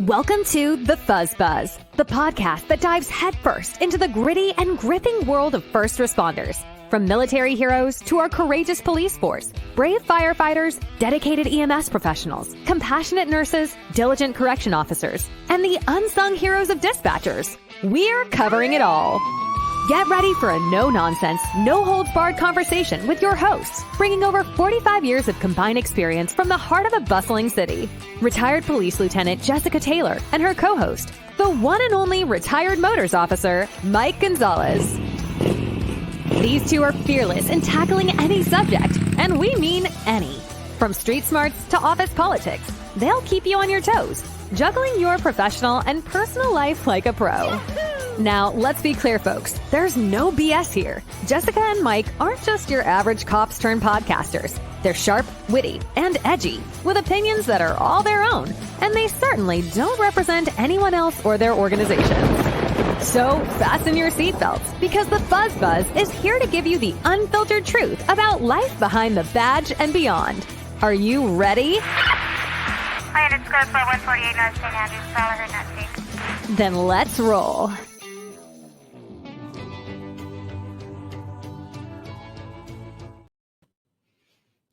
Welcome to the Fuzz Buzz, the podcast that dives headfirst into the gritty and gripping world of first responders. From military heroes to our courageous police force, brave firefighters, dedicated EMS professionals, compassionate nurses, diligent correction officers, and the unsung heroes of dispatchers. We're covering it all. Get ready for a no-nonsense, no-holds-barred conversation with your hosts, bringing over 45 years of combined experience from the heart of a bustling city. Retired Police Lieutenant Jessica Taylor and her co-host, the one and only retired Motors Officer, Mike Gonzalez. These two are fearless in tackling any subject, and we mean any. From street smarts to office politics, they'll keep you on your toes, juggling your professional and personal life like a pro. Now, let's be clear, folks. There's no BS here. Jessica and Mike aren't just your average cops turned podcasters. They're sharp, witty, and edgy, with opinions that are all their own, and they certainly don't represent anyone else or their organizations. So, fasten your seatbelts, because the Fuzz Buzz is here to give you the unfiltered truth about life behind the badge and beyond. Are you ready? Hi, it's code for 148 North St. Andrews. Fowler heard not speak. Then let's roll.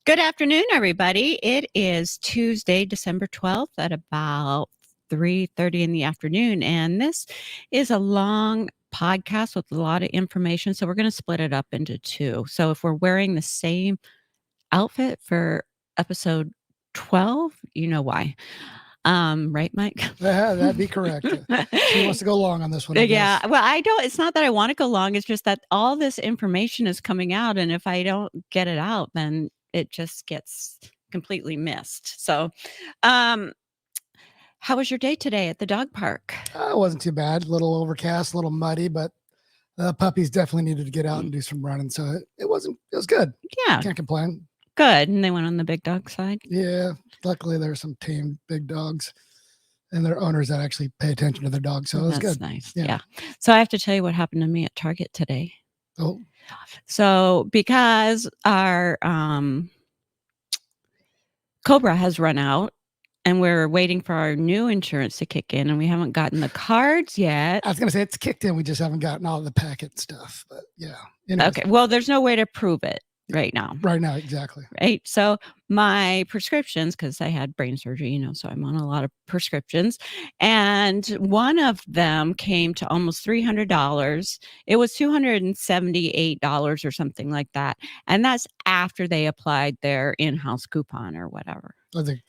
Good afternoon, everybody. It is Tuesday, December 12th at about 3:30 in the afternoon, and this is a long podcast with a lot of information, so we're going to split it up into two. So if we're wearing the same outfit for episode 12, you know why. Right, Mike? Yeah, that'd be correct. She wants to go long on this one. Yeah. Well, I don't, it's not that I want to go long. It's just that all this information is coming out, and if I don't get it out, then it just gets completely missed. So, how was your day today at the dog park? It wasn't too bad. A little overcast, a little muddy, but the puppies definitely needed to get out and do some running. So it was good. Yeah. Can't complain. Good. And they went on the big dog side? Yeah. Luckily, there's some tame big dogs and their owners that actually pay attention to their dogs. So it was That's good. Nice. Yeah. Yeah. So I have to tell you what happened to me at Target today. Oh. So because our Cobra has run out and we're waiting for our new insurance to kick in, and we haven't gotten the cards yet. I was going to say it's kicked in. We just haven't gotten all the packet stuff. But yeah. Anyways. Okay. Well, there's no way to prove it right now. Right now, exactly. Right. So my prescriptions, because I had brain surgery, so I'm on a lot of prescriptions. And one of them came to almost $300. It was $278 or something like that. And that's after they applied their in-house coupon or whatever. Was it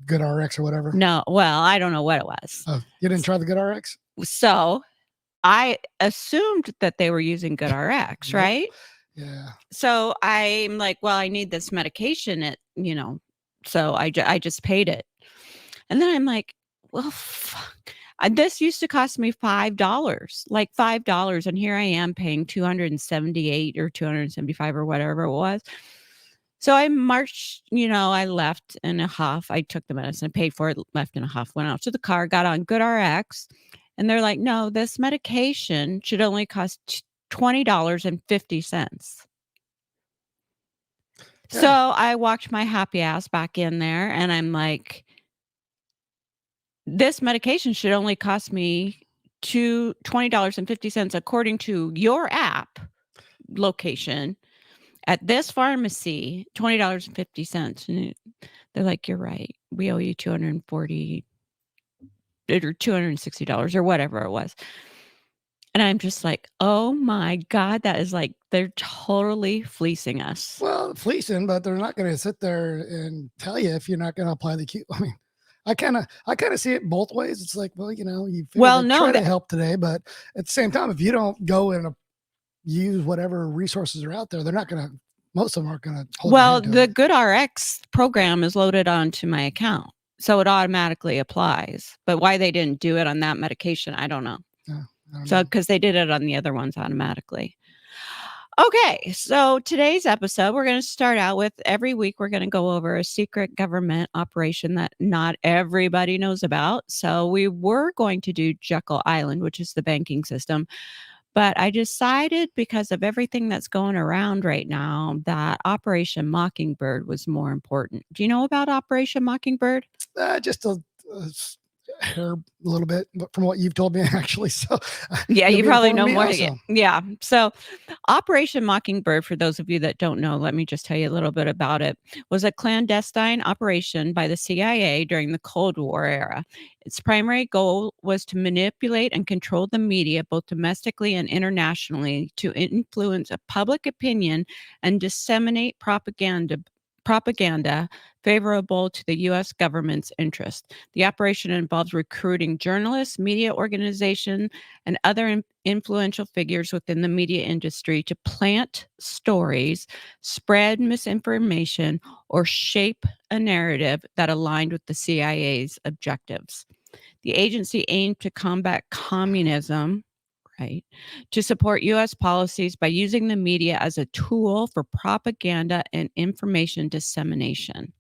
good RX or whatever? No. Well, I don't know what it was. Oh, you didn't try the good RX? So I assumed that they were using good RX, right? Yeah. So I'm like, well, I need this medication. So I just paid it. And then I'm like, well, fuck. This used to cost me $5, like $5. And here I am paying $278 or $275 or whatever it was. So I marched, I left in a huff. I took the medicine, paid for it, left in a huff, went out to the car, got on Good RX. And they're like, no, this medication should only cost $20.50. Yeah. So I walked my happy ass back in there, and I'm like, this medication should only cost me $20.50 according to your app location at this pharmacy, $20.50. And they're like, you're right. We owe you $240 or $260 or whatever it was. And I'm just like, oh my God, that is like, they're totally fleecing us. Well, fleecing, but they're not going to sit there and tell you if you're not going to apply the coupon. I mean, I kind of see it both ways. It's like, well, you try to help today, but at the same time, if you don't go and use whatever resources are out there, they're not going to, most of them aren't going to hold. Well, the Good RX program is loaded onto my account, so it automatically applies. But why they didn't do it on that medication, I don't know. Yeah. So, because they did it on the other ones automatically. Okay, so today's episode, we're going to start out with, every week we're going to go over a secret government operation that not everybody knows about. So we were going to do Jekyll Island, which is the banking system. But I decided, because of everything that's going around right now, that Operation Mockingbird was more important. Do you know about Operation Mockingbird? Just hair a little bit from what you've told me, actually. So yeah, you probably know more. Also. Yeah. So Operation Mockingbird, for those of you that don't know, let me just tell you a little bit about it, was a clandestine operation by the CIA during the Cold War era. Its primary goal was to manipulate and control the media, both domestically and internationally, to influence public opinion and disseminate propaganda favorable to the U.S. government's interest. The operation involved recruiting journalists, media organizations, and other influential figures within the media industry to plant stories, spread misinformation, or shape a narrative that aligned with the CIA's objectives. The agency aimed to combat communism, right, to support U.S. policies by using the media as a tool for propaganda and information dissemination.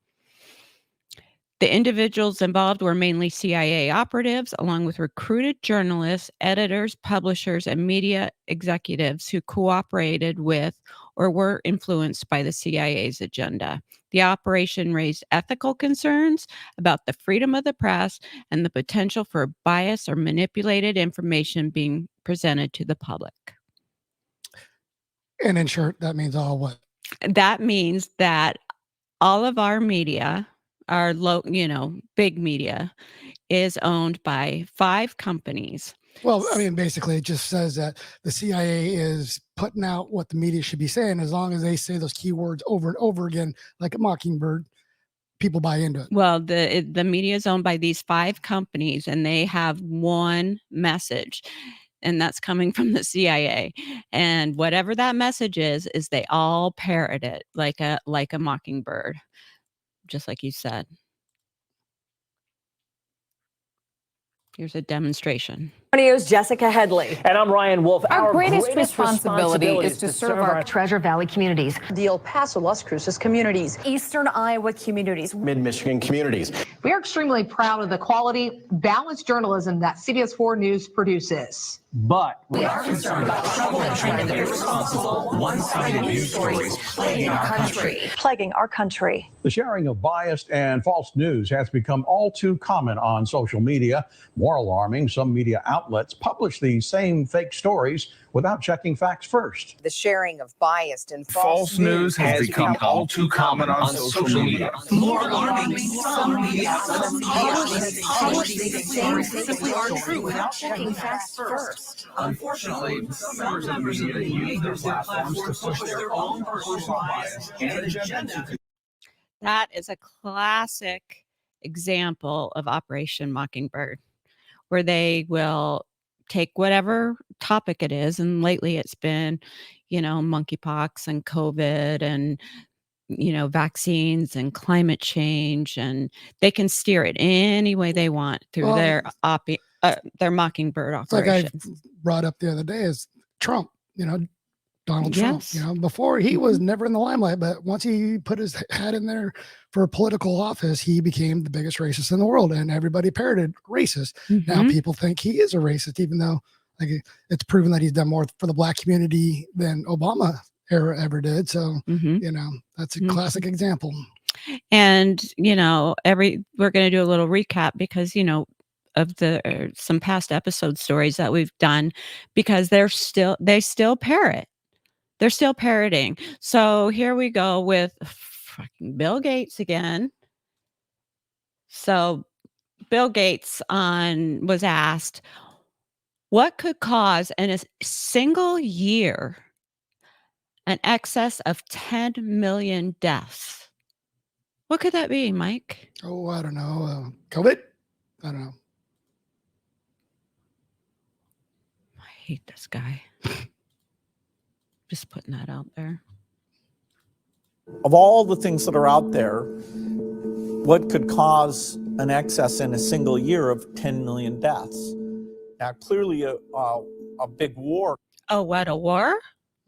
The individuals involved were mainly CIA operatives, along with recruited journalists, editors, publishers, and media executives who cooperated with or were influenced by the CIA's agenda. The operation raised ethical concerns about the freedom of the press and the potential for bias or manipulated information being presented to the public. And in short, that means all what? That means that all of our media, our big media, is owned by 5 companies. Well, I mean, basically, it just says that the CIA is putting out what the media should be saying. As long as they say those keywords over and over again, like a mockingbird, people buy into it. Well, the media is owned by these 5 companies, and they have one message, and that's coming from the CIA. And whatever that message is they all parrot it like a mockingbird, just like you said. Here's a demonstration. News Jessica Headley. And I'm Ryan Wolf. Our greatest responsibility is to serve our Treasure Valley communities, the El Paso, Las Cruces communities, Eastern Iowa communities, Mid-Michigan communities. We are extremely proud of the quality, balanced journalism that CBS 4 News produces. But we are concerned about trouble and trend of irresponsible, one-sided news stories plaguing our country. The sharing of biased and false news has become all too common on social media. More alarming, some media outlets publish these same fake stories without checking facts first. The sharing of biased and false news has become all too common on social media. More alarming, some media outlets publish these same simply aren't true without checking facts first. Unfortunately, some members of the media use their platforms to push their own personal bias and agenda. That is a classic example of Operation Mockingbird, where they will take whatever topic it is, and lately it's been, monkeypox and COVID and, vaccines and climate change, and they can steer it any way they want through their Mockingbird operations. Like I brought up the other day is Trump, Donald Trump, Yes. Before he was never in the limelight, but once he put his hat in there for political office, he became the biggest racist in the world, and everybody parroted racist. Mm-hmm. Now people think he is a racist, even though it's proven that he's done more for the Black community than Obama ever did. So, that's a classic example. And, we're going to do a little recap because, of some past episode stories that we've done, because they still parrot. They're still parroting. So here we go with fucking Bill Gates again. So Bill Gates was asked, what could cause in a single year an excess of 10 million deaths? What could that be, Mike? Oh, I don't know. COVID? I don't know. I hate this guy. Just putting that out there. Of all the things that are out there, what could cause an excess in a single year of 10 million deaths? Now, clearly a big war. Oh, what, a war?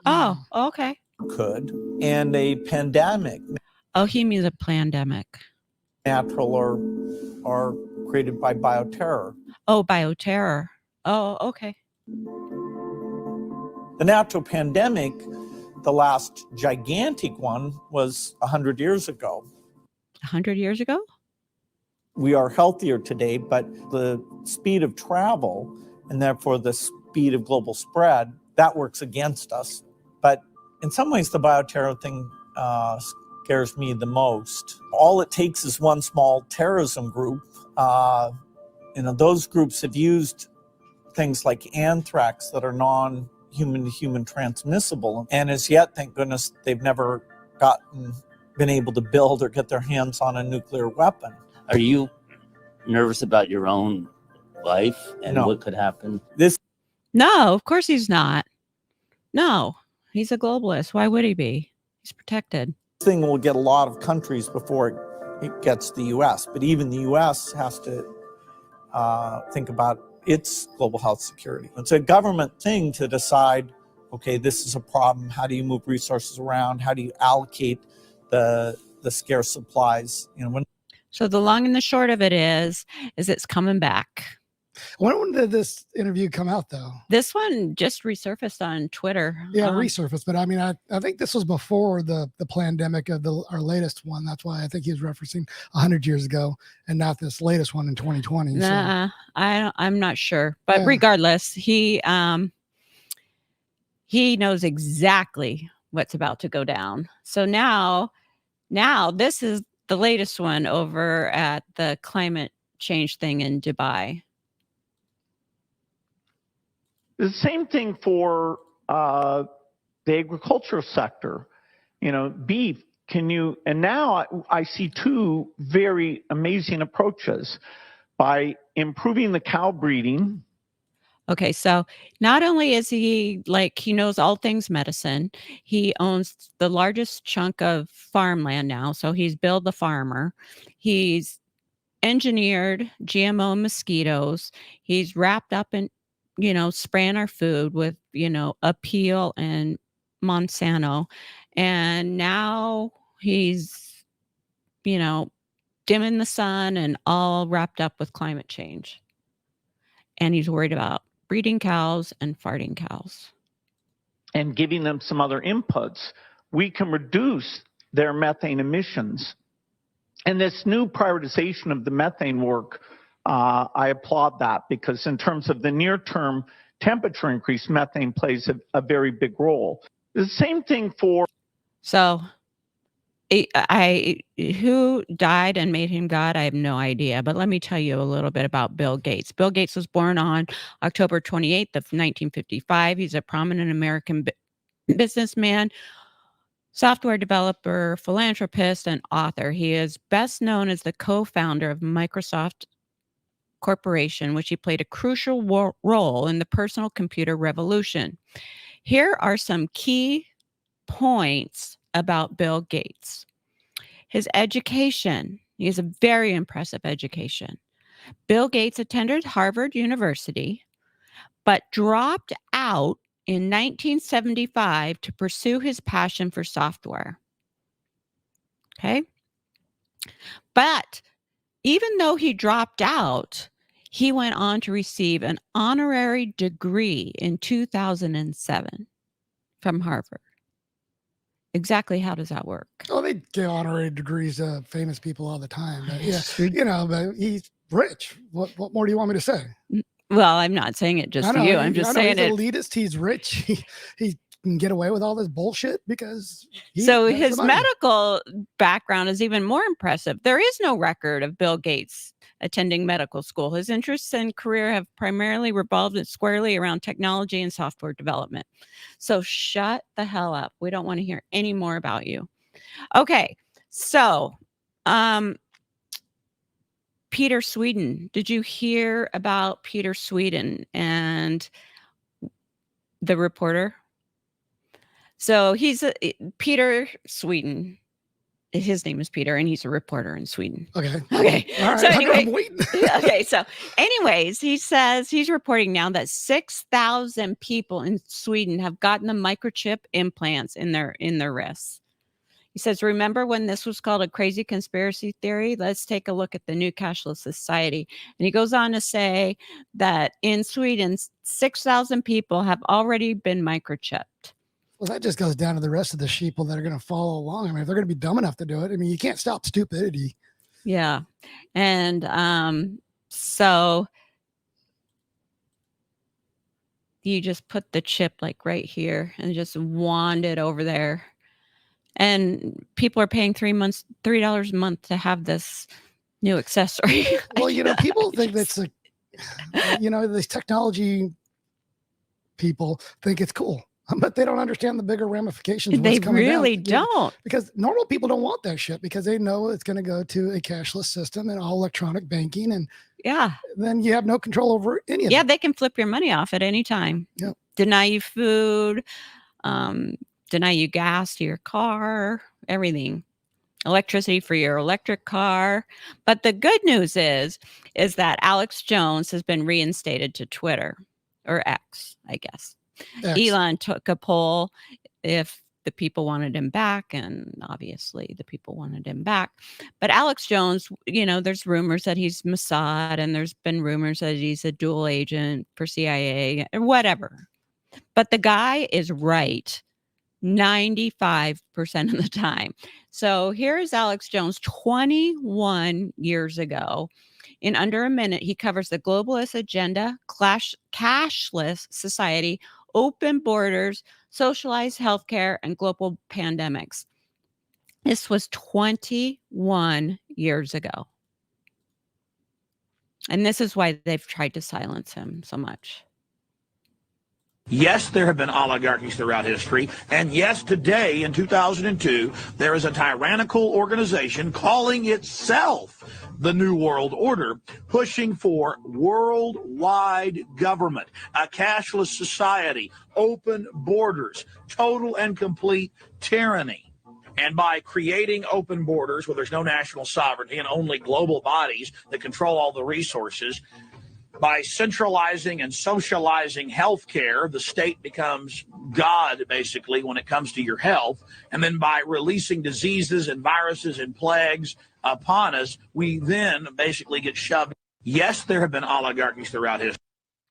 Oh, okay. Could. And a pandemic. Oh, he means a pandemic. Natural or created by bioterror. Oh, bioterror. Oh, okay. The natural pandemic, the last gigantic one, was 100 years ago. 100 years ago? we are healthier today, but the speed of travel and therefore the speed of global spread, that works against us. But in some ways, the bioterror thing scares me the most. All it takes is one small terrorism group. Those groups have used things like anthrax that are non-human to human transmissible. And as yet, thank goodness, they've never been able to build or get their hands on a nuclear weapon. Are you nervous about your own life and what could happen? No, of course he's not. No, he's a globalist. Why would he be? He's protected. This thing will get a lot of countries before it gets the U.S., but even the U.S. has to think about its global health security. It's a government thing to decide, okay, this is a problem. How do you move resources around? How do you allocate the scarce supplies? So the long and the short of it is it's coming back. When did this interview come out, though? This one just resurfaced on Twitter. Yeah, resurfaced. But I mean, I think this was before the pandemic of our latest one. That's why I think he was referencing 100 years ago and not this latest one in 2020. Nah, I'm not sure. But regardless, he knows exactly what's about to go down. So now this is the latest one over at the climate change thing in Dubai. The same thing for the agricultural sector, beef. And now I see two very amazing approaches by improving the cow breeding. Okay, so not only is he he knows all things medicine, he owns the largest chunk of farmland now. So he's Bill the farmer. He's engineered GMO mosquitoes. He's wrapped up in spraying our food with, Appeal and Monsanto. And now he's, dimming the sun and all wrapped up with climate change. And he's worried about breeding cows and farting cows. And giving them some other inputs, we can reduce their methane emissions. And this new prioritization of the methane work, I applaud that, because in terms of the near-term temperature increase, methane plays a very big role. The same thing for... So, who died and made him God, I have no idea. But let me tell you a little bit about Bill Gates. Bill Gates was born on October 28th of 1955. He's a prominent American businessman, software developer, philanthropist, and author. He is best known as the co-founder of Microsoft Corporation, which he played a crucial role in the personal computer revolution. Here are some key points about Bill Gates. His education. He has a very impressive education. Bill Gates attended Harvard University, but dropped out in 1975 to pursue his passion for software. Okay? But even though he dropped out, he went on to receive an honorary degree in 2007 from Harvard. Exactly how does that work? Oh, they get honorary degrees to famous people all the time. But but he's rich. What more do you want me to say? Well, I'm not saying it just to you. I'm just saying he's elitist. He's rich. He can get away with all this bullshit because his medical background is even more impressive. There is no record of Bill Gates attending medical school. His interests and career have primarily revolved squarely around technology and software development. So shut the hell up. We don't want to hear any more about you. Okay. So, Peter Sweden. Did you hear about Peter Sweden and the reporter? So he's Peter Sweden. His name is Peter, and he's a reporter in Sweden. Okay. All right. So anyway, So anyways, he says he's reporting now that 6,000 people in Sweden have gotten the microchip implants in their wrists. He says, remember when this was called a crazy conspiracy theory? Let's take a look at the new cashless society. And he goes on to say that in Sweden, 6,000 people have already been microchipped. Well, that just goes down to the rest of the sheeple that are going to follow along. I mean, if they're going to be dumb enough to do it, I mean, you can't stop stupidity. Yeah. And so you just put the chip like right here and just wand it over there. And people are paying $3 a month to have this new accessory. Well, people think that's like, these technology people think it's cool, but they don't understand the bigger ramifications. They really don't. Because normal people don't want that shit because they know it's going to go to a cashless system and all electronic banking. And then you have no control over any of it. Yeah, they can flip your money off at any time. Yep. Deny you food, deny you gas to your car, everything. Electricity for your electric car. But the good news is that Alex Jones has been reinstated to Twitter, or X, I guess. X. Elon took a poll if the people wanted him back, and obviously the people wanted him back. But Alex Jones, there's rumors that he's Mossad, and there's been rumors that he's a dual agent for CIA, or whatever. But the guy is right 95% of the time. So here is Alex Jones 21 years ago. In under a minute, he covers the globalist agenda, cashless society, open borders, socialized healthcare, and global pandemics. This was 21 years ago. And this is why they've tried to silence him so much. Yes, there have been oligarchies throughout history. And yes, today in 2002, there is a tyrannical organization calling itself the New World Order, pushing for worldwide government, a cashless society, open borders, total and complete tyranny. And by creating open borders where there's no national sovereignty and only global bodies that control all the resources, by centralizing and socializing healthcare, the state becomes God, basically, when it comes to your health. And then by releasing diseases and viruses and plagues upon us, we then basically get shoved. Yes, there have been oligarchies throughout history.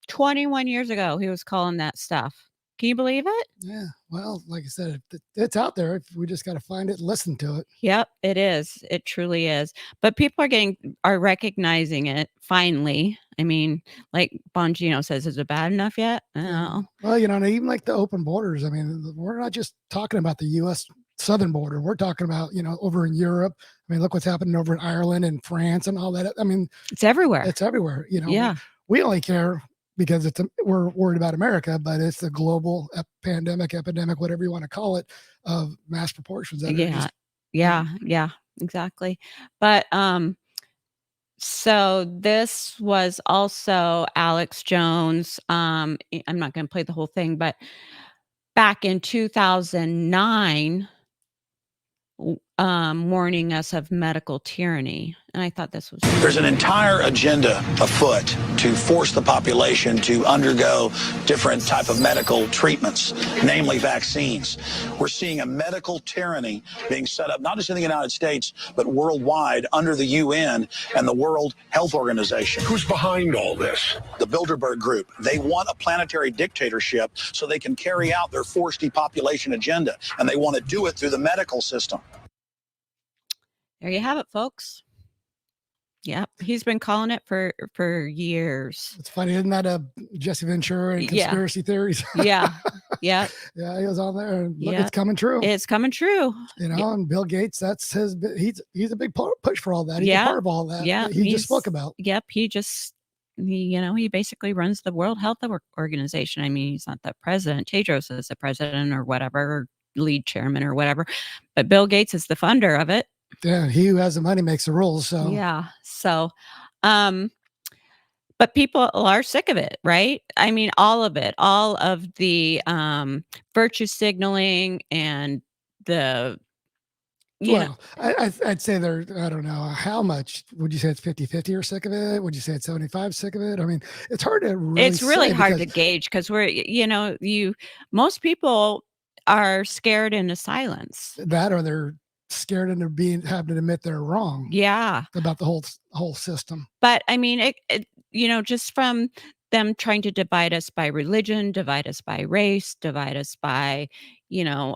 21 years ago, he was calling that stuff. Can you believe it? Yeah. Well, like I said, it's out there. We just got to find it and listen to it. Yep, it is. It truly is. But people are recognizing it finally. I mean, like Bongino says, is it bad enough yet? I don't know. Well, even like the open borders. I mean, we're not just talking about the U.S. southern border. We're talking about, over in Europe. I mean, look what's happening over in Ireland and France and all that. I mean, it's everywhere. It's everywhere. Yeah. We only care because we're worried about America, but it's a global epidemic, whatever you want to call it, of mass proportions. Yeah, exactly. But so this was also Alex Jones. I'm not going to play the whole thing, but back in 2009, warning us of medical tyranny. And I thought this was... There's an entire agenda afoot to force the population to undergo different type of medical treatments, namely vaccines. We're seeing a medical tyranny being set up, not just in the United States, but worldwide under the UN and the World Health Organization. Who's behind all this? The Bilderberg Group. They want a planetary dictatorship so they can carry out their forced depopulation agenda, and they want to do it through the medical system. There you have it, folks. Yep, he's been calling it for years. It's funny, isn't that a Jesse Ventura and conspiracy theories? Yeah. He was on there, and look, it's coming true. It's coming true. And Bill Gates, that's he's a big push for all that. He's a part of all that. Yeah, he just spoke about. Yep, he basically runs the World Health Organization. I mean, he's not the president. Tedros is the president or whatever, or lead chairman or whatever, but Bill Gates is the funder of it. Yeah, he who has the money makes the rules. So but people are sick of it, right? I mean, all of it, all of the virtue signaling and the I'd say I don't know how much. Would you say it's 50-50 or sick of it? Would you say it's 75 sick of it? I mean, it's hard to really hard to gauge because most people are scared into silence. That, or they're scared into having to admit they're wrong. Yeah. About the whole system. But I mean, just from them trying to divide us by religion, divide us by race, divide us by,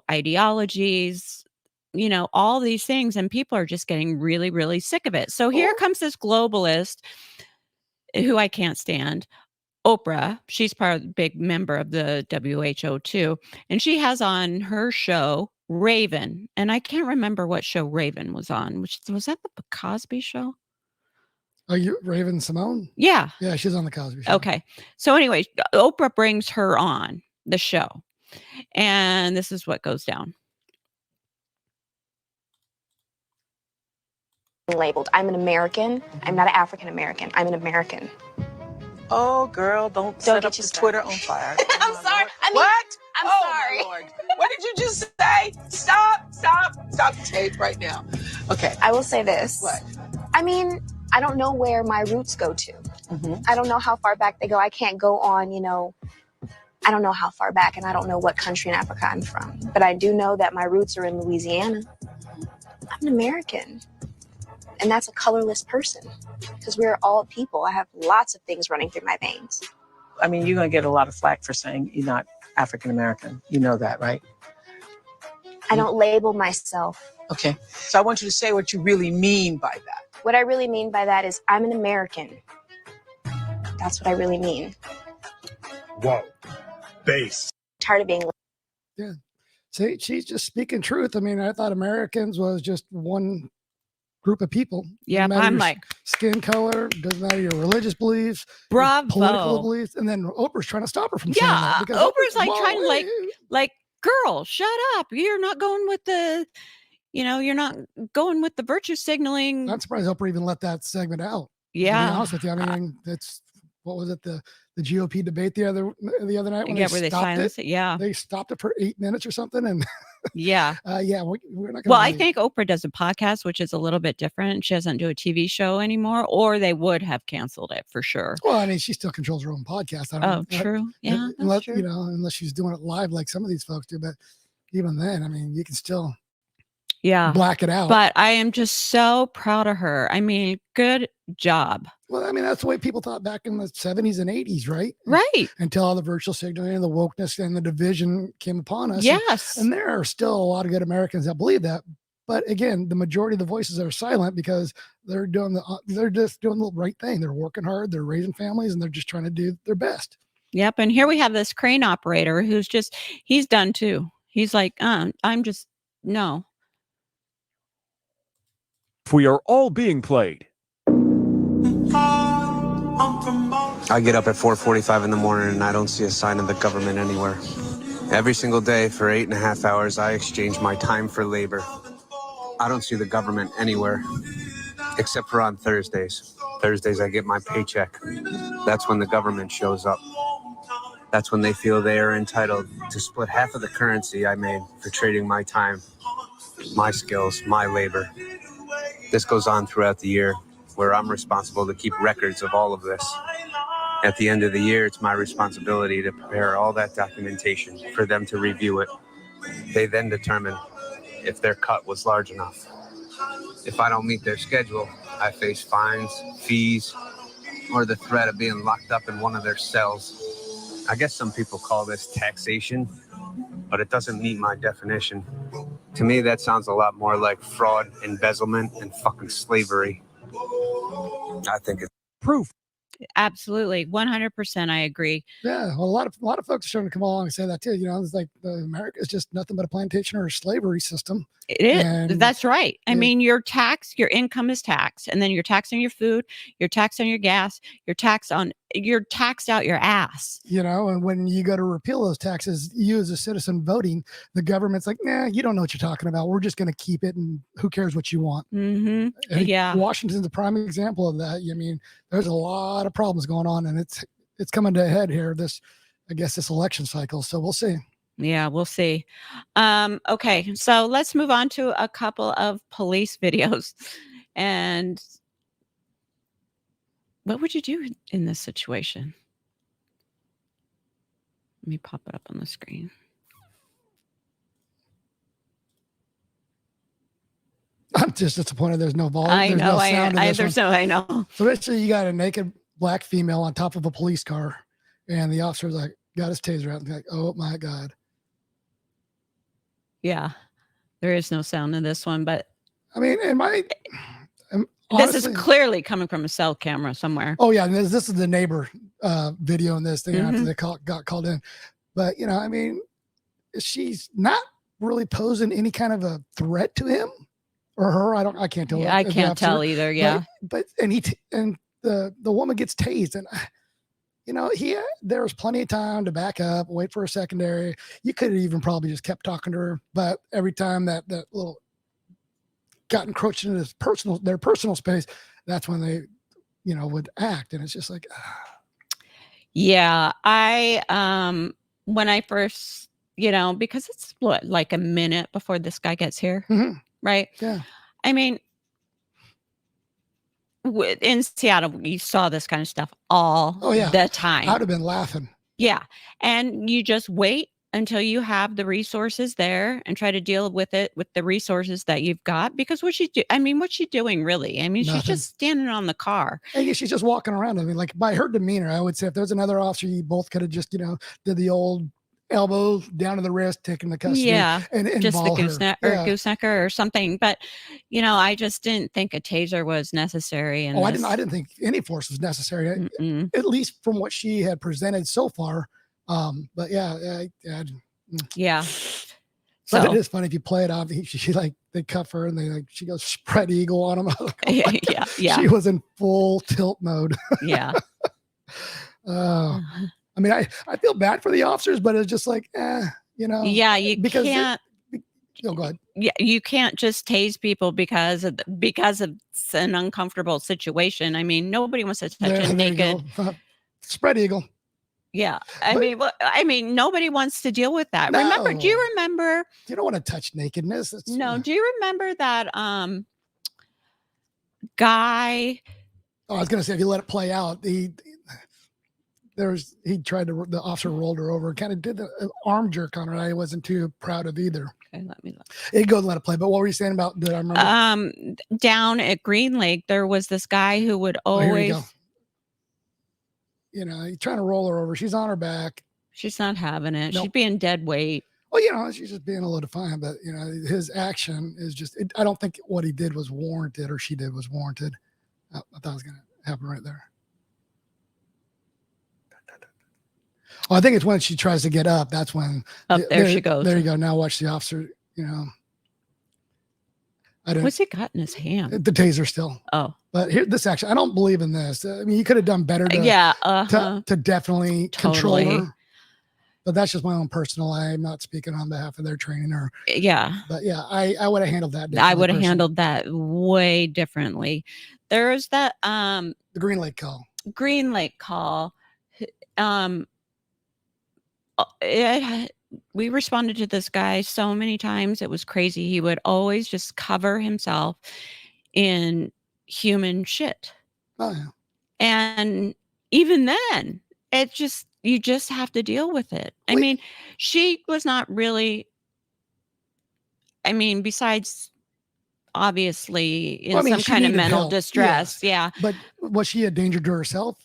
ideologies, all these things, and people are just getting really, really sick of it. So here comes this globalist who I can't stand, Oprah. She's part of the big member of the WHO too. And she has on her show Raven. And I can't remember what show Raven was on. Was that the Cosby Show? Are you Raven Simone? Yeah. Yeah, she's on the Cosby Show. Okay. So anyway, Oprah brings her on the show. And this is what goes down. Labeled. I'm an American. I'm not an African American. I'm an American. Oh, girl, don't set up your Twitter on fire. I'm sorry. What? I'm sorry. My Lord. What did you just say? Stop the tape right now. Okay. I will say this. What? I mean, I don't know where my roots go to. I don't know how far back they go. I can't go on, I don't know how far back, and I don't know what country in Africa I'm from. But I do know that my roots are in Louisiana. I'm an American. And that's a colorless person, because we're all people. I have lots of things running through my veins. I mean, you're going to get a lot of flack for saying you're not African American. You know that, right? I don't label myself. Okay. So I want you to say what you really mean by that. What I really mean by that is I'm an American. That's what I really mean. Whoa. Base. Tired of being. Yeah. See, she's just speaking truth. I mean, I thought Americans was just one group of people. Yeah, I'm like skin color, doesn't matter your religious beliefs, bravo, political beliefs, and then Oprah's trying to stop her from saying that. Because Oprah's like trying to like, girl, shut up. You're not going with the, you're not going with the virtue signaling. I'm surprised Oprah even let that segment out. Yeah, to be honest with you, I mean, that's what was it, the GOP debate the other night when where they silenced it. Yeah, they stopped it for 8 minutes or something, and yeah, we're not gonna. Well, I think Oprah does a podcast, which is a little bit different. She doesn't do a TV show anymore, or they would have canceled it for sure. Well, I mean, she still controls her own podcast. True. Yeah, unless true. Unless she's doing it live like some of these folks do, but even then, I mean, you can still black it out. But I am just so proud of her. I mean, good job. Well, I mean, that's the way people thought back in the 70s and 80s, right? Right. Until all the virtual signaling and the wokeness and the division came upon us. Yes. And there are still a lot of good Americans that believe that. But again, the majority of the voices are silent because they're just doing the right thing. They're working hard, they're raising families, and they're just trying to do their best. Yep. And here we have this crane operator he's done too. He's like, I'm just, no. We are all being played. I get up at 4:45 in the morning and I don't see a sign of the government anywhere. Every single day for 8.5 hours, I exchange my time for labor. I don't see the government anywhere, except for on Thursdays. Thursdays, I get my paycheck. That's when the government shows up. That's when they feel they are entitled to split half of the currency I made for trading my time, my skills, my labor. This goes on throughout the year, where I'm responsible to keep records of all of this. At the end of the year, it's my responsibility to prepare all that documentation for them to review it. They then determine if their cut was large enough. If I don't meet their schedule, I face fines, fees, or the threat of being locked up in one of their cells. I guess some people call this taxation, but it doesn't meet my definition. To me, that sounds a lot more like fraud, embezzlement, and fucking slavery. I think it's proof. Absolutely. 100%. I agree. Yeah. Well, a lot of folks are starting to come along and say that too. It's like America is just nothing but a plantation or a slavery system. It is. That's right. I mean, your income is taxed, and then you're taxed on your food, you're taxed on your gas, you're taxed out your ass. And when you go to repeal those taxes, you as a citizen voting, the government's like, nah, you don't know what you're talking about. We're just going to keep it, and who cares what you want? Mm-hmm. Yeah. Washington's a prime example of that. I mean, there's a lot of problems going on, and it's coming to a head here, this election cycle. So we'll see. Yeah, we'll see. Okay, so let's move on to a couple of police videos. And what would you do in this situation? Let me pop it up on the screen. I'm just disappointed there's no volume. I know. I know. So basically, you got a naked black female on top of a police car, and the officer's like, got his taser out and like, oh my God. Yeah. There is no sound in this one, but I mean, this is clearly coming from a cell camera somewhere. Oh yeah, and this is the neighbor video in this thing after they got called in. But I mean, she's not really posing any kind of a threat to him or her. I can't tell. Yeah, I can't tell either. Yeah, but the woman gets tased, and there was plenty of time to back up, wait for a secondary. You could have even probably just kept talking to her, but every time that little got encroached into their personal space, that's when they, would act, and it's just like, yeah, I when I first, because it's like a minute before this guy gets here, right? Yeah, I mean, in Seattle, you saw this kind of stuff all the time. I'd have been laughing. Yeah. And you just wait until you have the resources there and try to deal with it with the resources that you've got. Because what's she doing really? I mean, Nothing. She's just standing on the car. And she's just walking around. I mean, like by her demeanor, I would say if there was another officer, you both could have just, did the old elbow down to the wrist, taking the custody. Yeah, and just the gooseneck goosenecker or something. But I just didn't think a taser was necessary. I didn't think any force was necessary, at least from what she had presented so far. But yeah. But it is funny if you play it off. She they cuff her and she goes spread eagle on him. Yeah. She was in full tilt mode. Yeah. I mean, I feel bad for the officers, but it's just like, Yeah, you can't. Go ahead. Yeah, you can't just tase people because of an uncomfortable situation. I mean, nobody wants to touch a naked spread eagle. Yeah, I mean, nobody wants to deal with that. No. Do you remember? You don't want to touch nakedness. Do you remember that guy? Oh, I was gonna say if you let it play out, the officer rolled her over, kind of did the arm jerk on her. I wasn't too proud of either. Okay, let me look. It go and let it play. But what were you saying about? Did I remember? Down at Green Lake, there was this guy who would always. He's trying to roll her over. She's on her back. She's not having it. Nope. She's being dead weight. Well, she's just being a little defiant. But his action is just. I don't think what he did was warranted, or she did was warranted. I thought it was going to happen right there. Oh, I think it's when she tries to get up. That's when. There she goes. There you go. Now watch the officer. What's he got in his hand? The taser still. Oh. But here, this action, I don't believe in this. I mean, you could have done better to definitely control her. But that's just my own personal. I'm not speaking on behalf of their training or. Yeah. But yeah, I would have handled that. I would have handled that way differently. There's that. The Green Lake call. We responded to this guy so many times. It was crazy. He would always just cover himself in human shit. Oh, yeah. And even then, you just have to deal with it. I mean, she was not really, besides obviously in some kind of mental distress. Yeah. But was she a danger to herself?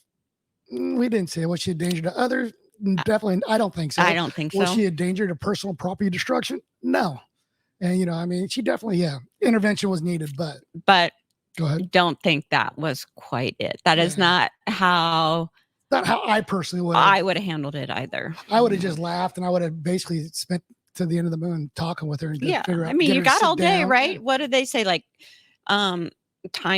We didn't say. Was she a danger to others? Definitely. I don't think so. I don't think so. Was she a danger to personal property destruction? No. And, she definitely, intervention was needed, but go ahead. Don't think that was quite it. That is not how I personally would. I would have handled it either. I would have just laughed and I would have basically spent to the end of the moon talking with her. And figure out, you got all day, right? What did they say? Like, time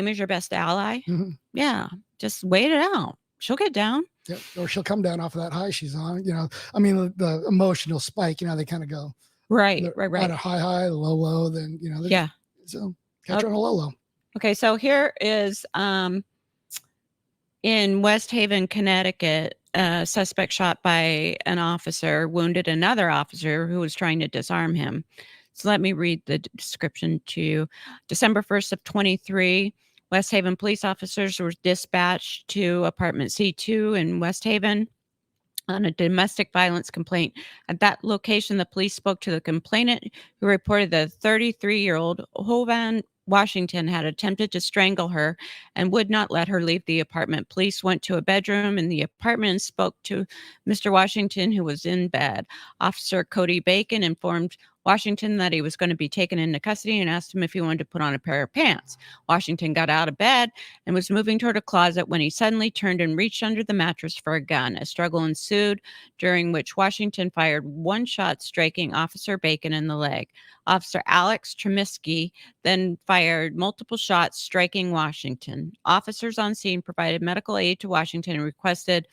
is your best ally. Mm-hmm. Yeah. Just wait it out. She'll get down. Yep. Or she'll come down off of that high she's on. The emotional spike, they kind of go right. At a high, low, then So catch her on a low. Okay, so here is in West Haven, Connecticut, a suspect shot by an officer wounded another officer who was trying to disarm him. So let me read the description to you. December 1st of 23. West Haven police officers were dispatched to apartment C2 in West Haven on a domestic violence complaint. At that location, the police spoke to the complainant, who reported that 33-year-old Hovan Washington had attempted to strangle her and would not let her leave the apartment. Police went to a bedroom in the apartment and spoke to Mr. Washington, who was in bed. Officer Cody Bacon informed Washington that he was going to be taken into custody and asked him if he wanted to put on a pair of pants. Washington got out of bed and was moving toward a closet when he suddenly turned and reached under the mattress for a gun. A struggle ensued, during which Washington fired one shot, striking Officer Bacon in the leg. Officer Alex Tremiski then fired multiple shots, striking Washington. Officers on scene provided medical aid to Washington and requested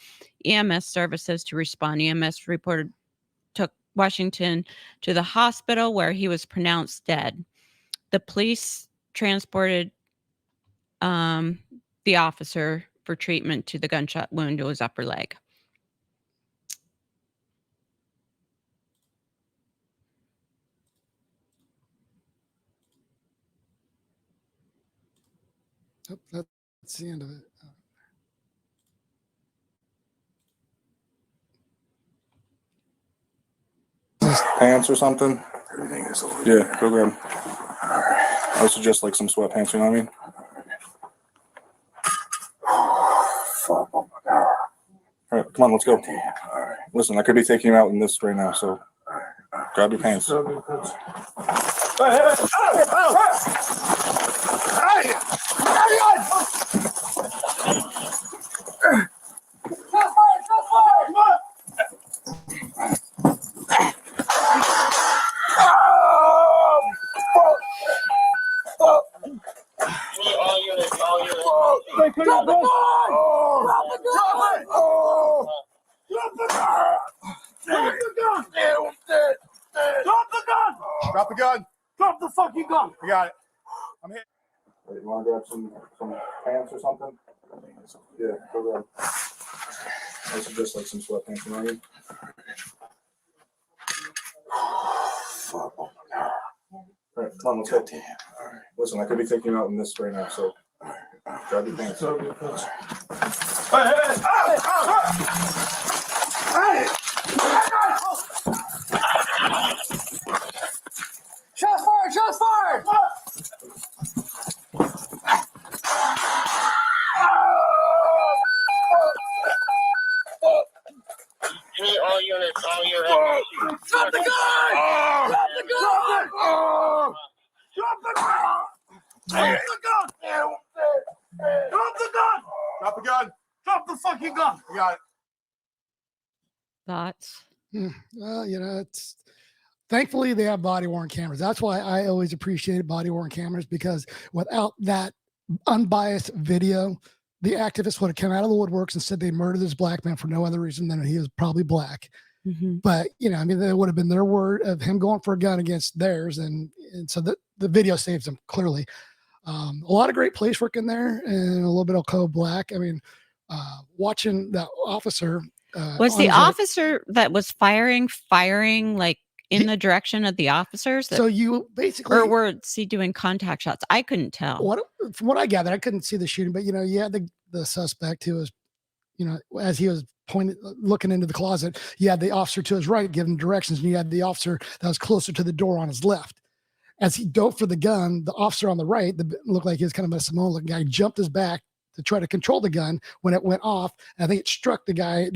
EMS services to respond. EMS reported took Washington to the hospital where he was pronounced dead. The police transported the officer for treatment to the gunshot wound to his upper leg. Oh, that's the end of it. Pants or something? Everything is over. Yeah, go grab. I would suggest like some sweatpants, you know what I mean? Fuck. Oh my God. All right, come on, let's go. All right. Listen, I could be taking you out in this right now, so grab your pants. Drop the gun. Drop the fucking gun. I got it. I'm hit. Wait, you want to grab some pants or something? Yeah, go grab. I suggest like some sweatpants, you know what I mean? Fuck. Oh my God. All right, come on, let's go. All right. Listen, I could be taking you out in this right now, so grab your pants. Shots fired! Shots fired! All units, Drop the gun! Drop the gun! Drop the gun! Drop the gun! Drop the gun! Drop the gun! Drop the fucking gun! You got it. Thoughts? Well, it's thankfully they have body worn cameras. That's why I always appreciated body worn cameras, because without that unbiased video, the activists would have come out of the woodworks and said they murdered this black man for no other reason than he was probably black. Mm-hmm. But that would have been their word of him going for a gun against theirs, and so the video saves him clearly. A lot of great police work in there, and a little bit of code black. I mean, watching that officer. Was the officer that was firing like in the direction of the officers? So you basically, or was he doing contact shots? I couldn't tell. From what I gathered, I couldn't see the shooting, but you had the suspect who was, as he was looking into the closet, you had the officer to his right giving directions, and you had the officer that was closer to the door on his left. As he dove for the gun, the officer on the right, that looked like he was kind of a Samoan looking guy, jumped his back to try to control the gun when it went off. And I think it struck the guy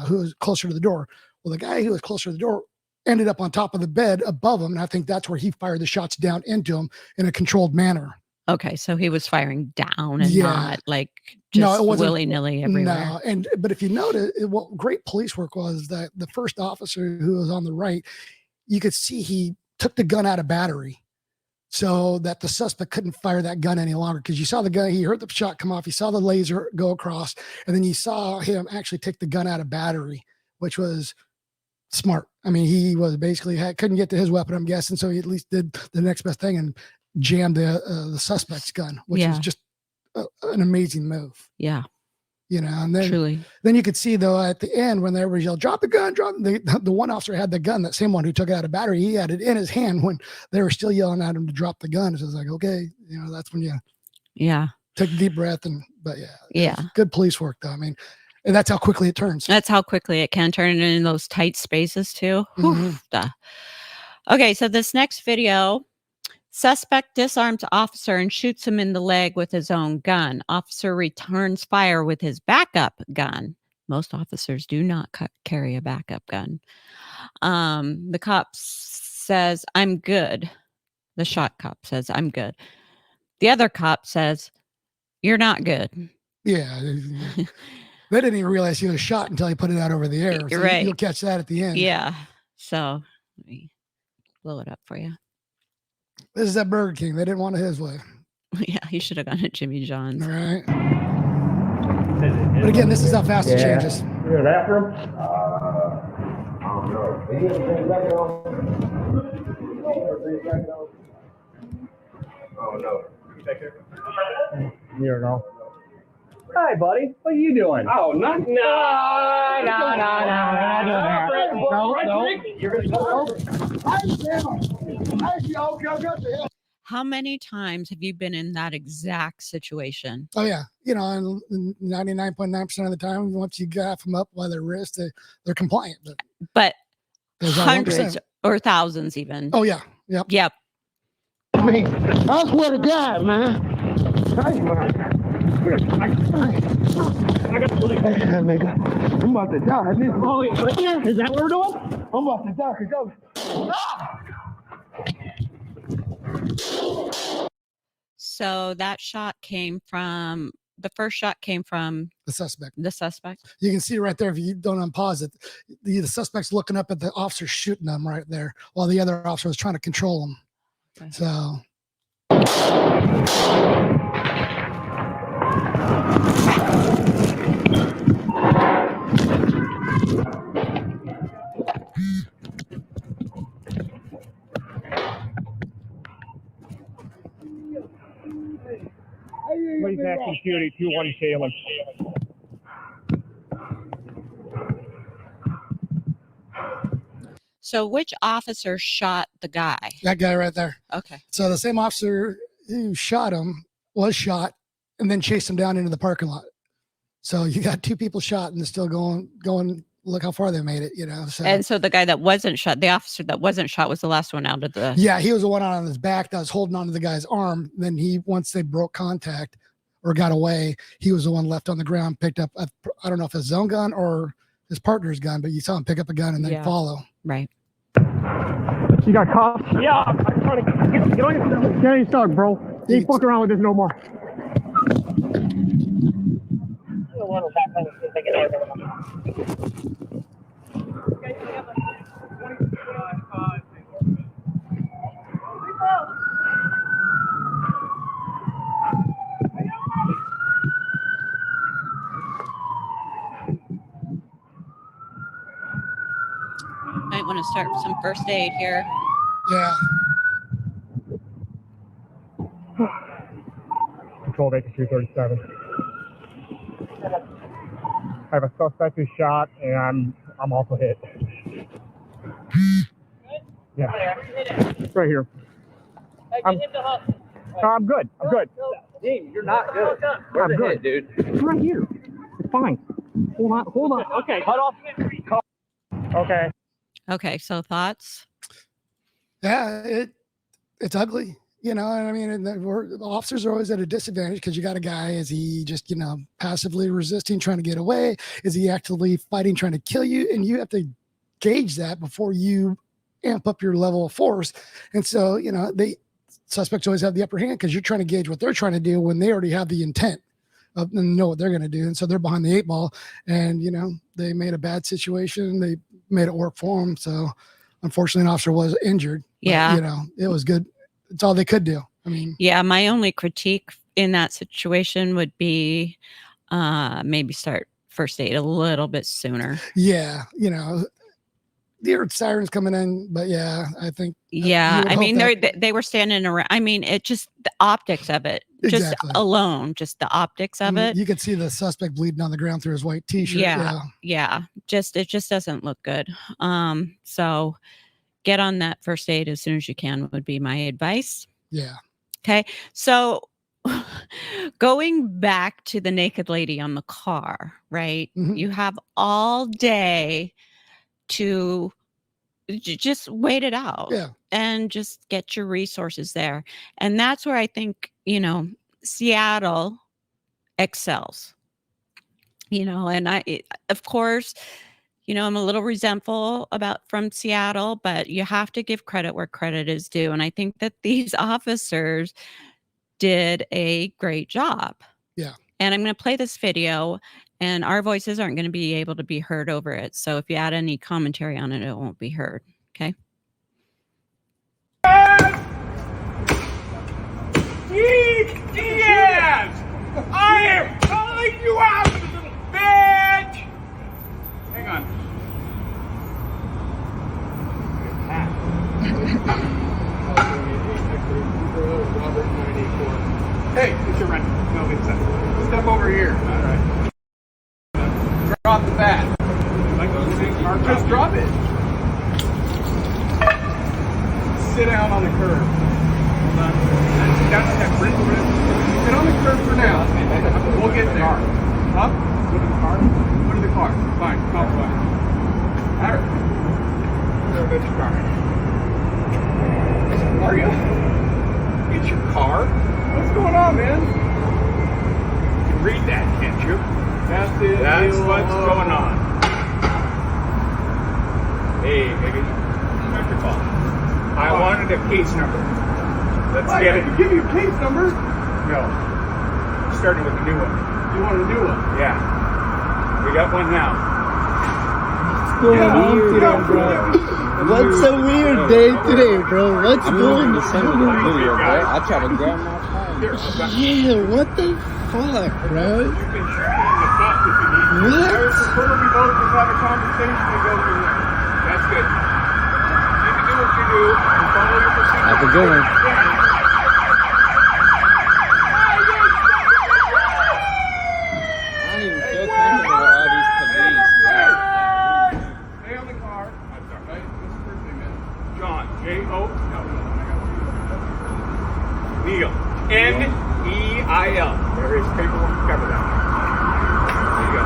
who was closer to the door. Well, the guy who was closer to the door ended up on top of the bed above him, and I think that's where he fired the shots down into him in a controlled manner. Okay, so he was firing down and not like just willy-nilly everywhere. No, but if you notice, what great police work was that the first officer who was on the right, you could see he took the gun out of battery so that the suspect couldn't fire that gun any longer, because you saw the gun, he heard the shot come off, you saw the laser go across, and then you saw him actually take the gun out of battery, which was smart. I mean, he was basically couldn't get to his weapon, I'm guessing, so he at least did the next best thing and jammed the suspect's gun, which was just an amazing move. Yeah. And then truly. Then you could see though at the end when everybody yelled, "Drop the gun!" The one officer had the gun, that same one who took it out of battery. He had it in his hand when they were still yelling at him to drop the gun. It was like, okay, that's when you take a deep breath but good police work though. I mean, and that's how quickly it turns. That's how quickly it can turn in those tight spaces too. Mm-hmm. Okay, so this next video. Suspect disarms officer and shoots him in the leg with his own gun. Officer returns fire with his backup gun. Most officers do not carry a backup gun. The cops says, "I'm good." The shot cop says, "I'm good." The other cop says, "You're not good." Yeah. They didn't even realize he was shot until he put it out over the air. So Right. You'll catch that at the end. Yeah. So let me blow it up for you. This is at Burger King. They didn't want it his way. Yeah, he should have gone to Jimmy John's. All right. But again, this is how fast it changes. You're in the bathroom? I don't know. Oh, no. You don't know. Hi, buddy. What are you doing? Oh, nothing. No. You're going to go. How many times have you been in that exact situation? Oh, yeah. You know, and 99.9% of the time, once you gaff them up by their wrist, they're compliant. But there's that hundreds 1%. or thousands even. Oh, yeah. Yep. Yep. I mean, I swear to God, man. Hey, nigga, I'm about to die. Is that what we're doing? I'm about to die. So that shot came from, the first shot came from the suspect. The suspect. You can see right there, if you don't unpause it, the suspect's looking up at the officer shooting them right there while the other officer was trying to control them. Okay. So. Please active duty 2-1 Salem. So which officer shot the guy? That guy right there. Okay. So the same officer who shot him was shot and then chased him down into the parking lot. So you got two people shot and they're still going, look how far they made it, you know. So. And so the guy that wasn't shot, the officer that wasn't shot was the last one out of the... Yeah, he was the one on his back that was holding onto the guy's arm. Then once they broke contact or got away, he was the one left on the ground, picked up, I don't know if his own gun or his partner's gun, but you saw him pick up a gun and then follow. Right. You got cops? Yeah, I'm trying to get on your stuck, bro. You ain't fucking around with this no more. Might want to start with some first aid here. Yeah. Control Vector 237. I have a suspect who's shot, and I'm also hit. Yeah. Right here. I'm good. I'm good. You're not good. I'm good, hit, dude. It's right here. It's fine. Hold on. Okay, cut off. Okay. Okay, so thoughts? Yeah, it's ugly. You know, I mean, the officers are always at a disadvantage because you got a guy, is he just, passively resisting, trying to get away? Is he actively fighting, trying to kill you? And you have to gauge that before you amp up your level of force. And so, suspects always have the upper hand because you're trying to gauge what they're trying to do when they already have the intent of and know what they're going to do. And so they're behind the 8 ball and, they made a bad situation. They made it work for them. So unfortunately, an officer was injured. Yeah. But, it was good. It's all they could do. I mean, yeah, my only critique in that situation would be maybe start first aid a little bit sooner. Yeah. The sirens coming in, but yeah, I think. Yeah. I mean, they were standing around. I mean, it just, the optics of it, Exactly. just alone, just the optics of it. You could see the suspect bleeding on the ground through his white t-shirt. Yeah. It just doesn't look good. So get on that first aid as soon as you can would be my advice. Yeah. Okay. So going back to the naked lady on the car, right? Mm-hmm. You have all day to just wait it out and just get your resources there. And that's where I think, Seattle excels, and of course, I'm a little resentful from Seattle, but you have to give credit where credit is due. And I think that these officers did a great job. Yeah. And I'm going to play this video, and our voices aren't going to be able to be heard over it. So if you add any commentary on it, it won't be heard. Okay. Diaz! I am calling you out, you little bitch! Hang on. Hey, it's your rental. No, it's step over here. All right. Drop the bat. Like those things are. Just drop it. Sit down on the curb. Hold on. That's that rental wrist. Sit on the curb for now. We'll get there. Huh? Go to the car? Go to the car. Fine. Call fine. All right. Go to the car. Are you? It's your car? What's going on, man? You can read that, can't you? That's what's going on. Hey, baby. Where's your call? I wanted a case number. Let's get it. I can give you a case number? No. Starting with a new one. You want a new one? Yeah. We got one now. What's a weird day today, bro? What's going on? I try to grab my phone. Yeah, what the fuck, bro? You can shoot me in the butt if you need to. What? I would prefer we both just have a conversation and go from there. That's good. You can do what you do and follow your procedure. Have a good one. I don't even feel comfortable with all these police. Stay on the car. That's all right. What's the first name, man? John. J-O. No. Neil. N-E-I-L. There is paperwork to cover that. There you go.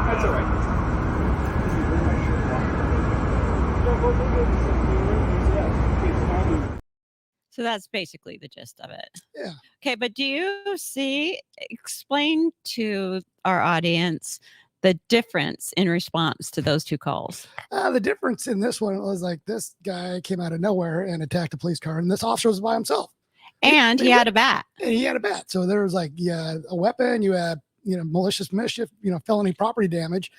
That's all right. So that's basically the gist of it. Yeah. Okay, but explain to our audience the difference in response to those two calls. The difference in this one was like this guy came out of nowhere and attacked a police car, and this officer was by himself. And he had a bat. And he had a bat. So there was like, a weapon, you had, malicious mischief, felony property damage.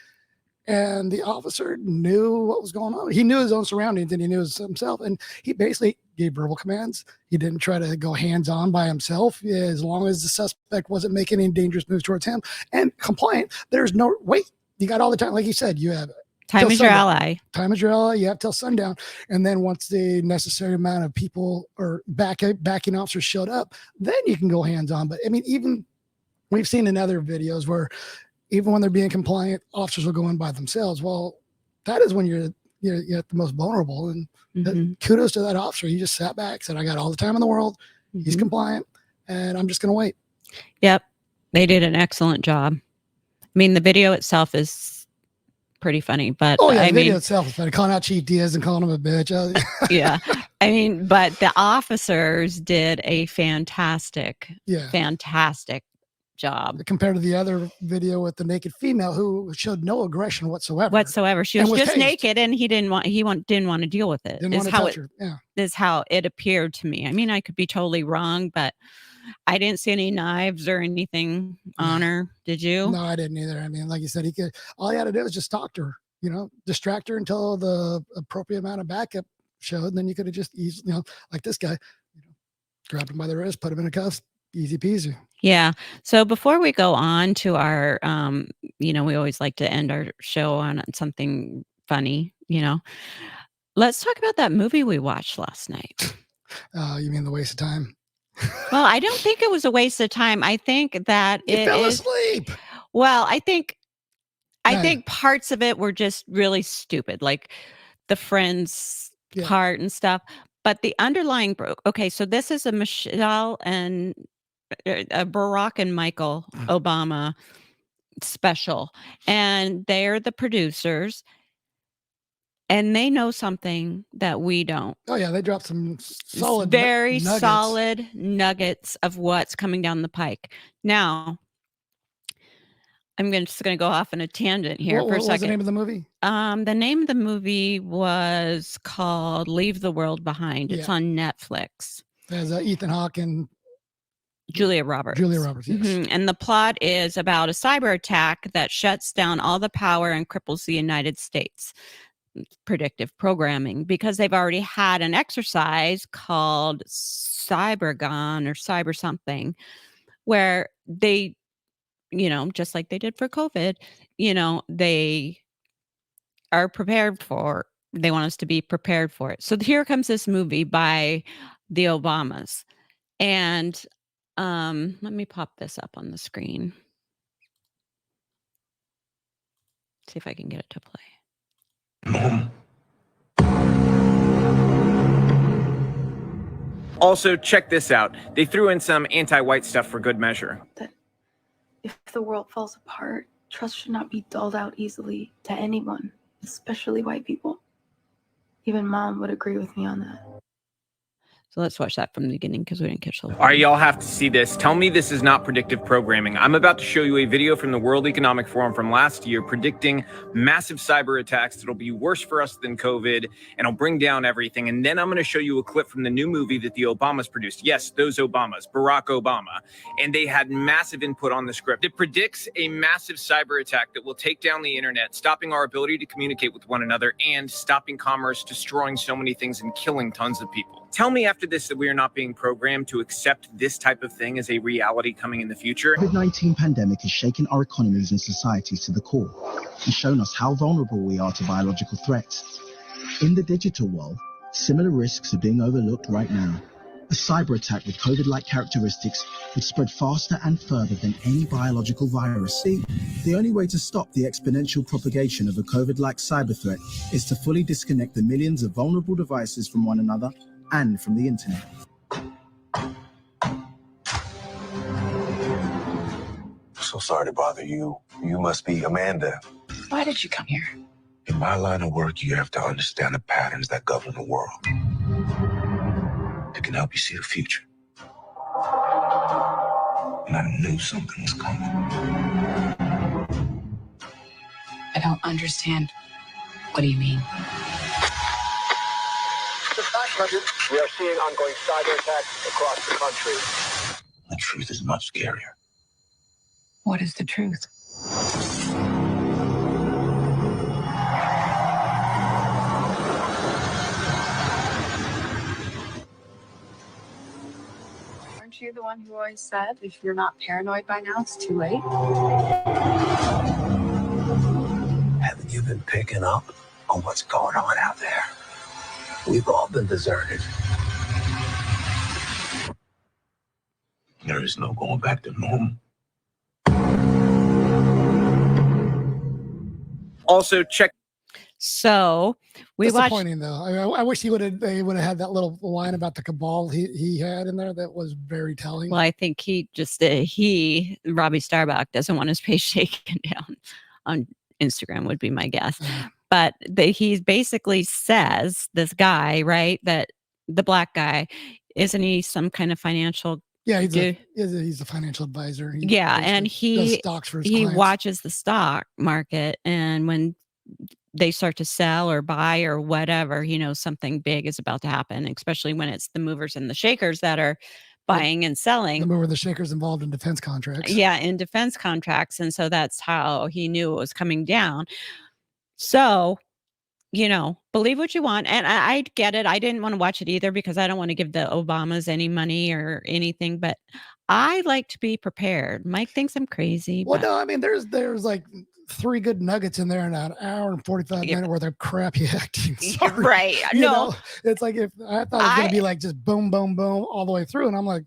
And the officer knew what was going on. He knew his own surroundings and he knew himself. And he basically gave verbal commands. He didn't try to go hands-on by himself. As long as the suspect wasn't making any dangerous moves towards him and compliant, there's no wait. You got all the time. Like you said, you have time is your ally. Time is your ally. You have till sundown. And then once the necessary amount of people or backing officers showed up, then you can go hands-on. But I mean, even we've seen in other videos where even when they're being compliant, officers will go in by themselves. Well, that is when you're at the most vulnerable. And kudos to that officer. He just sat back, said, I got all the time in the world. He's compliant, and I'm just going to wait. Yep. They did an excellent job. I mean, the video itself is pretty funny, but the video itself is funny. Calling out Chief Diaz and calling him a bitch. Yeah. I mean, but the officers did a fantastic job compared to the other video with the naked female who showed no aggression whatsoever. She was just naked, and he didn't want to deal with it. Is how it appeared to me. I mean, I could be totally wrong, but I didn't see any knives or anything on her. Did you? No, I didn't either. I mean, like you said, all he had to do was just talk to her, distract her until the appropriate amount of backup showed. And then you could have just easily, like this guy, grabbed him by the wrist, put him in a cuffs. Easy peasy. Yeah. So before we go on to our, we always like to end our show on something funny, let's talk about that movie we watched last night. You mean The Waste of Time? Well, I don't think it was a waste of time. I think that you fell asleep. Well, I think parts of it were just really stupid, like the friends part and stuff. But the underlying okay, so this is a Michelle and Barack and Michael Obama special, and they're the producers. And they know something that we don't. Oh yeah, they dropped some solid, very nuggets. solid nuggets of what's coming down the pike. Now, I'm just going to go off on a tangent here for a second. What was the name of the movie? The name of the movie was called Leave the World Behind. It's on Netflix. There's Ethan Hawke and Julia Roberts. Julia Roberts, yes. And the plot is about a cyber attack that shuts down all the power and cripples the United States. Predictive programming, because they've already had an exercise called CyberGon or cyber something, where they, just like they did for COVID, they are prepared for, they want us to be prepared for it. So here comes this movie by the Obamas. And let me pop this up on the screen. See if I can get it to play. Also, check this out. They threw in some anti-white stuff for good measure. If the world falls apart, trust should not be doled out easily to anyone, especially white people. Even Mom would agree with me on that. So let's watch that from the beginning because we didn't catch the whole All right, y'all have to see this. Tell me this is not predictive programming. I'm about to show you a video from the World Economic Forum from last year predicting massive cyber attacks that'll be worse for us than COVID and it'll bring down everything. And then I'm going to show you a clip from the new movie that the Obamas produced. Yes, those Obamas, Barack Obama. And they had massive input on the script. It predicts a massive cyber attack that will take down the internet, stopping our ability to communicate with one another and stopping commerce, destroying so many things and killing tons of people. Tell me after this that we are not being programmed to accept this type of thing as a reality coming in the future. The COVID-19 pandemic has shaken our economies and societies to the core and shown us how vulnerable we are to biological threats. In the digital world, similar risks are being overlooked right now. A cyber attack with COVID-like characteristics would spread faster and further than any biological virus. The only way to stop the exponential propagation of a COVID-like cyber threat is to fully disconnect the millions of vulnerable devices from one another and from the internet. So sorry to bother you. You must be Amanda. Why did you come here? In my line of work, you have to understand the patterns that govern the world. It can help you see the future. And I knew something was coming. I don't understand. What do you mean? We are seeing ongoing cyber attacks across the country. The truth is much scarier. What is the truth? Aren't you the one who always said, if you're not paranoid by now, it's too late? Haven't you been picking up on what's going on out there? We've all been deserted. There is no going back to normal. Also, check. So we watched. Disappointing though. I wish they would have had that little line about the cabal he had in there. That was very telling. Well, I think he just Robbie Starbuck doesn't want his page taken down on Instagram would be my guess. But he basically says, this guy, right, that the black guy, isn't he some kind of financial? Yeah, he's a financial advisor. And does stocks for his he clients. watches the stock market, and when they start to sell or buy or whatever, he knows something big is about to happen, especially when it's the movers and the shakers that are buying and selling. The mover, the shakers involved in defense contracts. Yeah, in defense contracts. And so that's how he knew it was coming down. So, believe what you want. And I get it. I didn't want to watch it either because I don't want to give the Obamas any money or anything, but I like to be prepared. Mike thinks I'm crazy. Well, no, I mean, there's like 3 good nuggets in there in an hour and 45 minute worth of crappy acting. Sorry. Right. No, it's like if I thought it was going to be like just boom, boom, boom all the way through. And I'm like,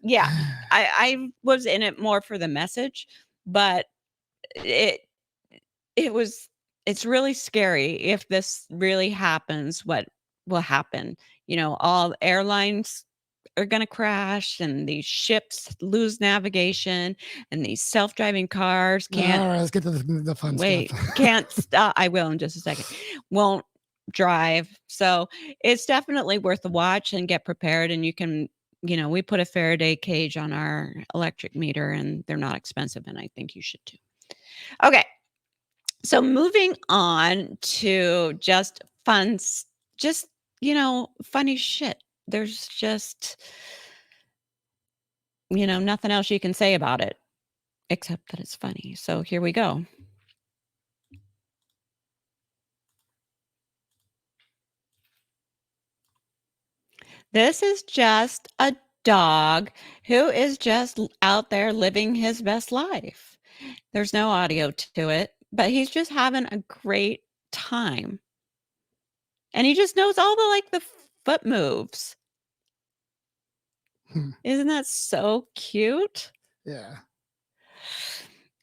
yeah, I was in it more for the message, but it's really scary if this really happens. What will happen? All airlines are going to crash and these ships lose navigation and these self-driving cars can't. All right, let's get to the fun wait, stuff. can't stop. I will in just a second. Won't drive. So it's definitely worth a watch and get prepared. And you can, we put a Faraday cage on our electric meter and they're not expensive. And I think you should too. Okay. So moving on to just funny shit. There's just, nothing else you can say about it except that it's funny. So here we go. This is just a dog who is just out there living his best life. There's no audio to it, but he's just having a great time. And he just knows all the foot moves. Isn't that so cute? Yeah.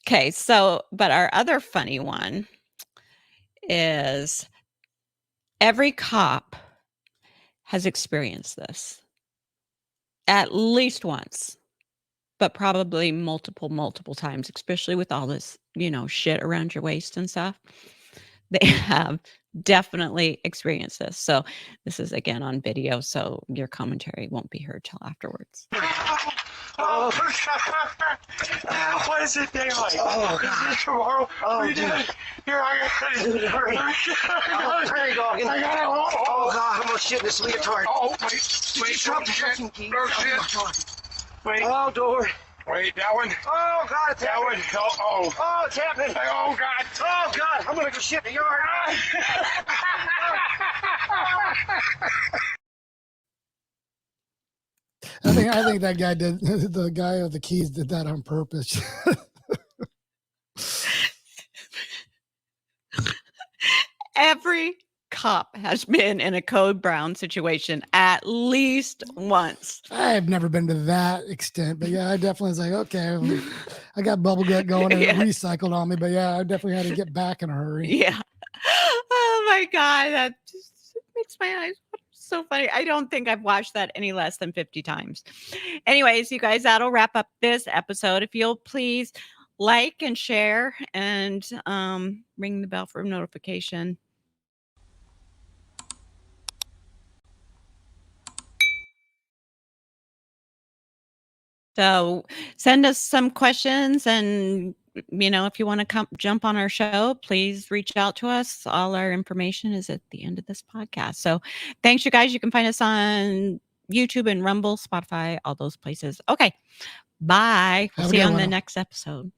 Okay, but our other funny one is every cop has experienced this at least once, but probably multiple times, especially with all this, shit around your waist and stuff. They have definitely experienced this. So this is again on video, so your commentary won't be heard till afterwards. Oh, what is it daylight? Oh, God. Is it tomorrow? Oh, dude. Here, I got it. Hurry. Hurry, dog. I got it. Oh, God, I'm going to shit in this leotard. Oh, wait. Drop the fucking key. No shit. Wait. Oh, door. Wait, that one. Oh, God, it's happening. That one. Oh, it's happening. Oh, God. Oh, God, I'm going to go shit in the yard. I think that guy did. The guy with the keys did that on purpose. Every cop has been in a Code Brown situation at least once. I've never been to that extent, but yeah, I definitely was like, okay, I got bubble gut going and it recycled on me, but yeah, I definitely had to get back in a hurry. Yeah. Oh my God, that just makes my eyes so funny. I don't think I've watched that any less than 50 times. Anyways, you guys, that'll wrap up this episode. If you'll please like and share and ring the bell for notification. So send us some questions, and if you want to jump on our show, please reach out to us. All our information is at the end of this podcast. So thanks, you guys. You can find us on YouTube and Rumble, Spotify, all those places. Okay, bye. We'll see you on the next episode.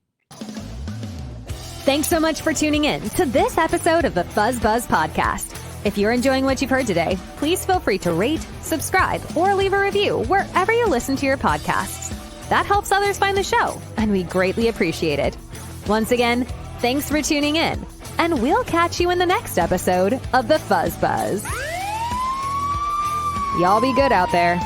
Thanks so much for tuning in to this episode of the Fuzz Buzz Podcast. If you're enjoying what you've heard today, please feel free to rate, subscribe, or leave a review wherever you listen to your podcasts. That helps others find the show, and we greatly appreciate it. Once again, thanks for tuning in, and we'll catch you in the next episode of the Fuzz Buzz. Y'all be good out there.